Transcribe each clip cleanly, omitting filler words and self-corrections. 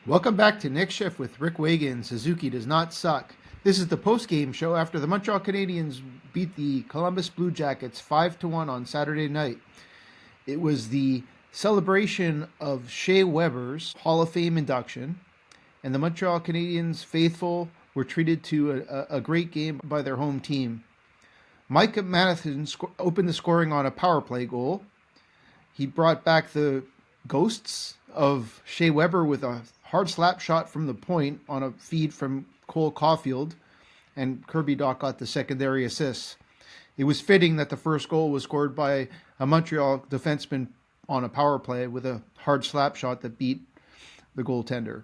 Welcome back to Nick Schiff with Rick Wagan. Suzuki does not suck. This is the post-game show after the Montreal Canadiens beat the Columbus Blue Jackets 5-1 on Saturday night. It was the celebration of Shea Weber's Hall of Fame induction, and the Montreal Canadiens faithful were treated to a great game by their home team. Mike Matheson opened the scoring on a power play goal. He brought back the ghosts of Shea Weber with a hard slap shot from the point on a feed from Cole Caulfield, and Kirby Dach got the secondary assist. It was fitting that the first goal was scored by a Montreal defenseman on a power play with a hard slap shot that beat the goaltender.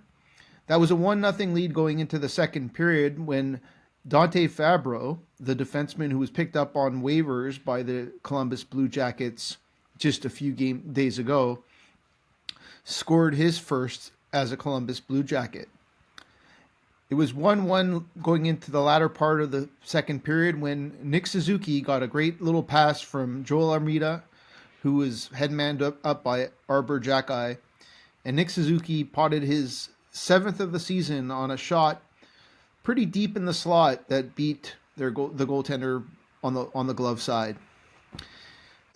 That was a 1-0 lead going into the second period when Dante Fabro, the defenseman who was picked up on waivers by the Columbus Blue Jackets just a few days ago, scored his first as a Columbus Blue Jacket. It was 1-1 going into the latter part of the second period when Nick Suzuki got a great little pass from Joel Armida, who was headmanned up by Arbor Jackeye, and Nick Suzuki potted his 7th of the season on a shot pretty deep in the slot that beat the goaltender on the glove side.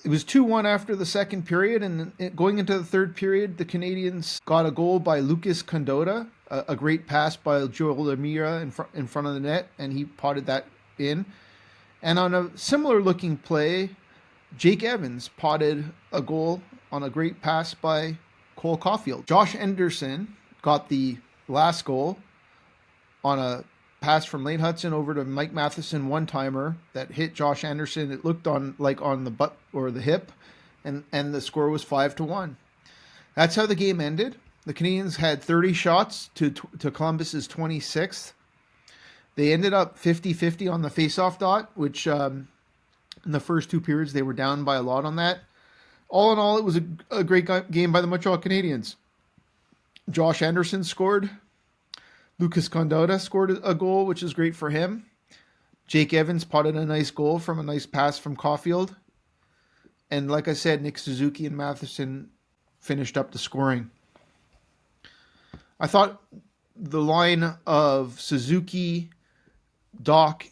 It was 2-1 after the second period, and going into the third period, the Canadiens got a goal by Lucas Condotta, a great pass by Joel Armida in front of the net, and he potted that in. And on a similar-looking play, Jake Evans potted a goal on a great pass by Cole Caulfield. Josh Anderson got the last goal on a pass from Lane Hudson over to Mike Matheson, one-timer that hit Josh Anderson. It looked on the butt or the hip, and the score was 5-1. That's how the game ended. The Canadiens had 30 shots to Columbus's 26th. They ended up 50-50 on the faceoff dot, which in the first two periods they were down by a lot on that. All in all, it was a great game by the Montreal Canadiens. Josh Anderson scored. Lucas Condotta scored a goal, which is great for him. Jake Evans potted a nice goal from a nice pass from Caulfield. And like I said, Nick Suzuki and Matheson finished up the scoring. I thought the line of Suzuki, Dach,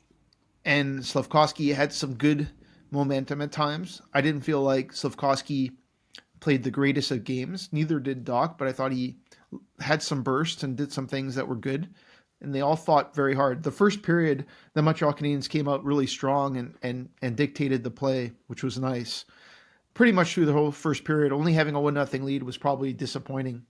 and Slafkovsky had some good momentum at times. I didn't feel like Slafkovsky played the greatest of games. Neither did Dach, but I thought he had some bursts and did some things that were good, and they all fought very hard. The first period, the Montreal Canadiens came out really strong and dictated the play, which was nice. Pretty much through the whole first period, only having a 1-0 lead was probably disappointing.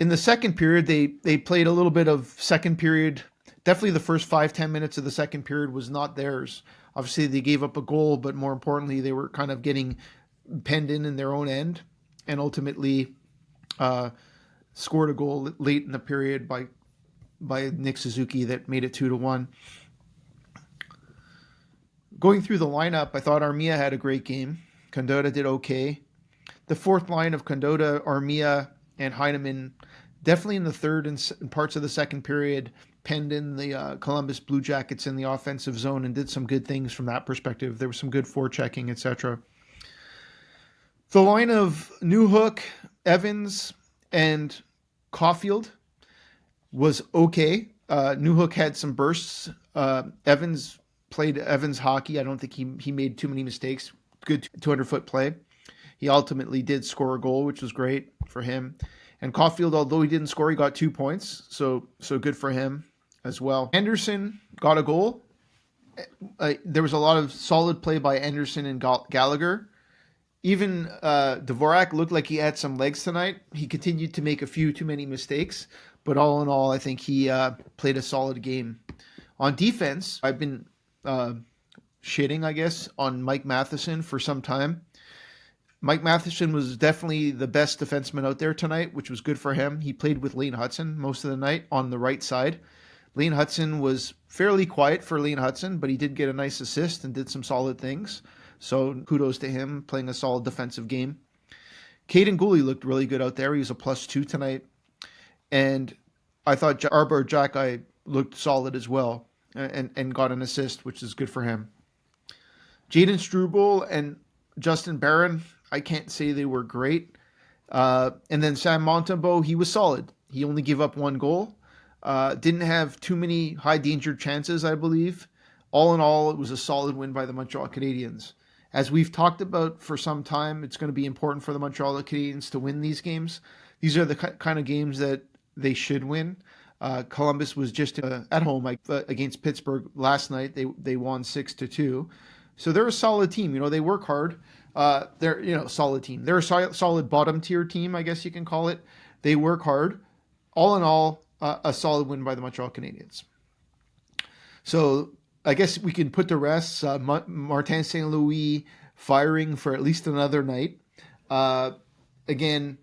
In the second period, they played a little bit of second period. Definitely the first 5-10 minutes of the second period was not theirs. Obviously, they gave up a goal, but more importantly, they were kind of getting penned in their own end, and ultimately scored a goal late in the period by Nick Suzuki that made it 2-1. Going through the lineup, I thought Armia had a great game. Condotta did okay. The fourth line of Condotta, Armia, and Heineman, definitely in the third and parts of the second period, penned in the Columbus Blue Jackets in the offensive zone and did some good things from that perspective. There was some good forechecking, etc. The line of Newhook, Evans, and Caulfield was okay. Newhook had some bursts. Evans played Evans hockey. I don't think he made too many mistakes. Good 200-foot play. He ultimately did score a goal, which was great for him. And Caulfield, although he didn't score, he got 2 points. So good for him as well. Anderson got a goal. There was a lot of solid play by Anderson and Gallagher. Even Dvorak looked like he had some legs tonight. He continued to make a few too many mistakes, but all in all, I think he played a solid game. On defense, I've been shitting, I guess, on Mike Matheson for some time. Mike Matheson was definitely the best defenseman out there tonight, which was good for him. He played with Lane Hudson most of the night on the right side. Lane Hudson was fairly quiet for Lane Hudson, but he did get a nice assist and did some solid things. So kudos to him, playing a solid defensive game. Caden Gooley looked really good out there. He was a +2 tonight. And I thought Arbor Jackeye looked solid as well and got an assist, which is good for him. Jaden Struble and Justin Barron, I can't say they were great. And then Sam Montembeault, he was solid. He only gave up one goal. Didn't have too many high danger chances, I believe. All in all, it was a solid win by the Montreal Canadiens. As we've talked about for some time, it's going to be important for the Montreal Canadiens to win these games. These are the kind of games that they should win. Columbus was just at home against Pittsburgh last night. They won 6-2. So they're a solid team. They work hard. They're solid team. They're a solid bottom tier team, I guess you can call it. They work hard. All in all, a solid win by the Montreal Canadiens. So I guess we can put to rest Martin St. Louis firing for at least another night. Again,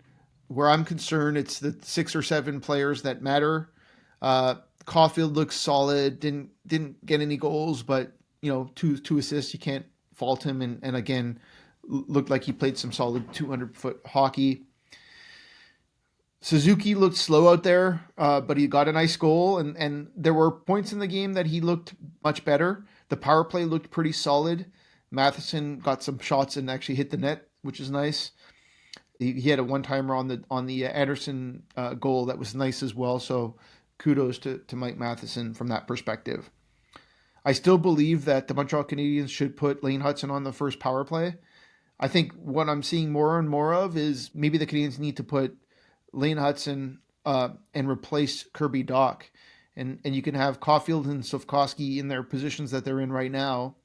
where I'm concerned, it's the 6 or 7 players that matter. Caulfield looks solid. Didn't get any goals, but two assists. You can't fault him. And again, looked like he played some solid 200-foot hockey. Suzuki looked slow out there, but he got a nice goal. And there were points in the game that he looked much better. The power play looked pretty solid. Matheson got some shots and actually hit the net, which is nice. He had a one-timer on the Anderson goal that was nice as well. So kudos to Mike Matheson from that perspective. I still believe that the Montreal Canadiens should put Lane Hutson on the first power play. I think what I'm seeing more and more of is maybe the Canadiens need to put Lane Hutson and replace Kirby Dach. And you can have Caulfield and Sofkowski in their positions that they're in right now.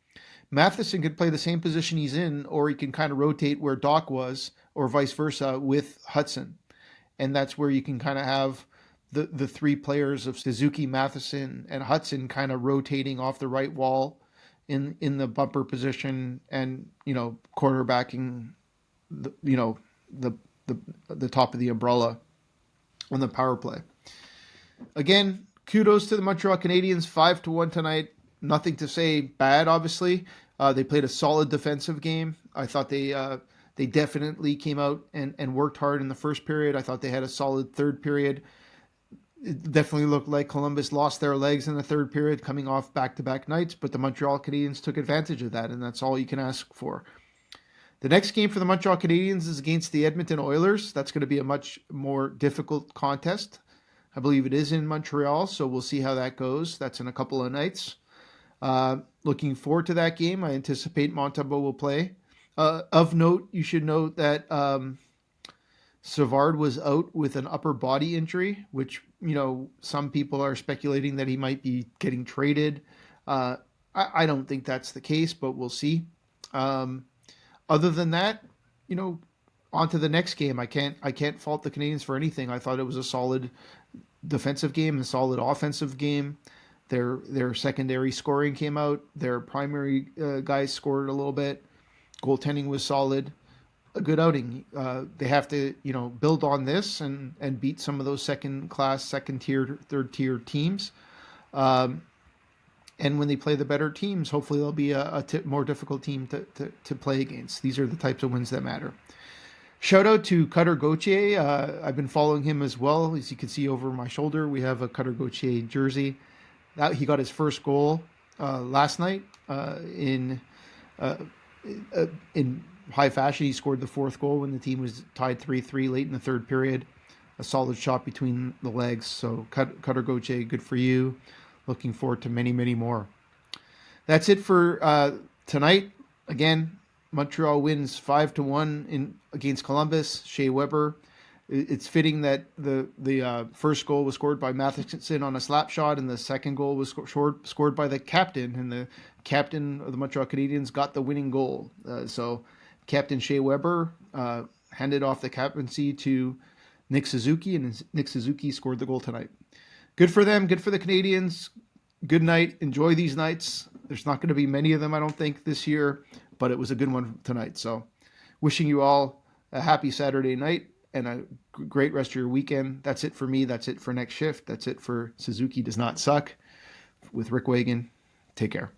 Matheson could play the same position he's in, or he can kind of rotate where Dach was, or vice versa with Hutson. And that's where you can kind of have the 3 players of Suzuki, Matheson, and Hutson kind of rotating off the right wall in the bumper position and, quarterbacking the top of the umbrella on the power play. Again, kudos to the Montreal Canadiens, 5-1 tonight. Nothing to say bad, obviously. They played a solid defensive game. I thought they definitely came out and worked hard in the first period. I thought they had a solid third period. It definitely looked like Columbus lost their legs in the third period coming off back-to-back nights, but the Montreal Canadiens took advantage of that, and that's all you can ask for. The next game for the Montreal Canadiens is against the Edmonton Oilers. That's going to be a much more difficult contest. I believe it is in Montreal, so we'll see how that goes. That's in a couple of nights. Looking forward to that game. I anticipate Montembeault will play. Of note, you should note that Savard was out with an upper body injury, which, some people are speculating that he might be getting traded. I don't think that's the case, but we'll see. Other than that, on to the next game. I can't fault the Canadiens for anything. I thought it was a solid defensive game and a solid offensive game. Their secondary scoring came out. Their primary guys scored a little bit. Goaltending was solid. A good outing. They have to, build on this and beat some of those second-class, second-tier, third-tier teams. And when they play the better teams, hopefully they'll be a more difficult team to play against. These are the types of wins that matter. Shout out to Cutter Gauthier. I've been following him as well. As you can see over my shoulder, we have a Cutter Gauthier jersey. He got his first goal last night in high fashion. He scored the 4th goal when the team was tied 3-3 late in the third period. A solid shot between the legs. So Cutter Gauthier, good for you. Looking forward to many, many more. That's it for tonight. Again, Montreal wins 5-1 against Columbus. Shea Weber. It's fitting that the first goal was scored by Matheson on a slap shot, and the second goal was scored by the captain, and the captain of the Montreal Canadiens got the winning goal. So Captain Shea Weber handed off the captaincy to Nick Suzuki, and Nick Suzuki scored the goal tonight. Good for them. Good for the Canadiens. Good night. Enjoy these nights. There's not going to be many of them, I don't think, this year, but it was a good one tonight. So wishing you all a happy Saturday night and a great rest of your weekend. That's it for me. That's it for Next Shift. That's it for Suzuki Does Not Suck with Rick Wagan. Take care.